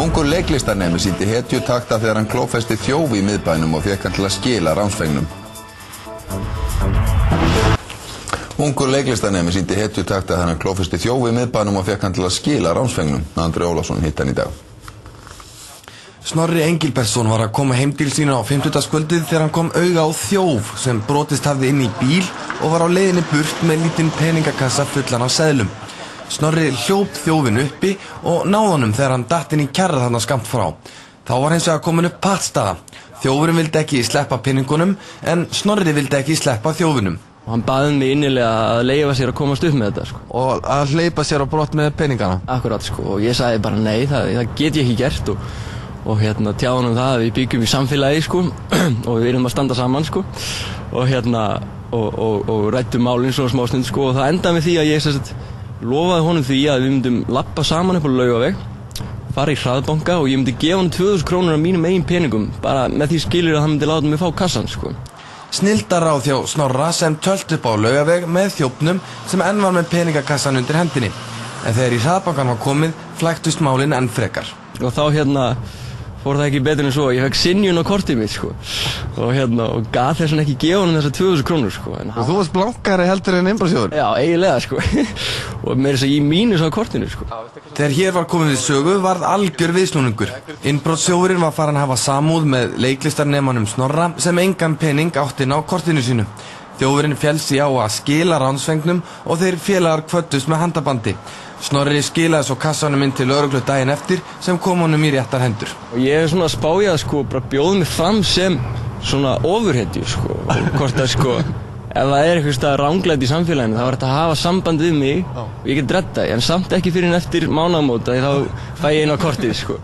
Ungur leiklistarnemi sýndi hetjutakta þegar hann klófesti þjóf í miðbænum og fékk hann til að skila ránsfengnum. Ungur leiklistarnemi sýndi hetjutakta þegar hann klófesti þjóf í miðbænum og fékk hann til að skila ránsfengnum. Andri Ólafsson hitt hann í dag. Snorri Engilbertsson var að koma heim til sína á 50-dagskvöldið þegar hann kom auga á þjóf sem brotist hafði inn í bíl og var á leiðinni burt með lítinn peningakassa fullan af seðlum. Snorri hljóp þjófinn uppi og náði honum þegar hann datt inn í kjarra þarna skammt frá. Þá var hins vegar komin upp pattstaða. Þjófurinn vildi ekki sleppa peningunum en Snorri vildi ekki sleppa þjófinum. Hann baði mig innilega að leyfa sér að komast upp með þetta sko. Og að hleypa sér á brott með peningana? Akkurat sko, og ég sagði bara nei, það get ég ekki gert og tjáði honum það að við byggjum í samfélagi sko og við erum að standa saman sko og rættum málin svona smástund sko og það endaði með því að ég lofaði honum því að við myndum lappa saman upp á Laugaveg, fara í hraðbanka og ég myndi gefa hann 2000 krónur af mínum eigin peningum bara með því skilur að hann myndi láta mig fá kassan sko. Snilldarráð hjá Snorra sem tölt upp á Laugaveg með þjófnum sem enn var með peningakassan undir hendinni. En þegar í hraðbankan var komið flæktust málin enn frekar. Og þá fór það ekki betur en svo, ég fekk synjun á kortið mitt sko og gat þess ekki gefa honum þessar 2000 krónur sko. Og þú varst blankari heldur en innbrotsþjófur? Já, eiginlega sko og meira þess að ég mínus á kortinu sko. Þegar hér var komið við sögu varð algjör viðsnúningur. Innbrotsþjófurinn var farin að hafa samúð með leiklistarnemanum Snorra sem engan pening átti inn á kortinu sínu. Þjófurinn féllst á að skila ránsfengnum og þeir félagar kvöddust með handabandi. Snorri skilaði svo kassanum inn til lögreglu daginn eftir sem kom honum í réttar hendur. Og ég svona að spája sko, bara bjóði mig fram sem svona ofurhetju sko, hvort að sko, ef það eitthvað stað ranglæti í samfélaginu þá var þetta að hafa samband við mig og ég get redda, en samt ekki fyrir en eftir mánaðamót að þá fæ ég inn á kortið sko.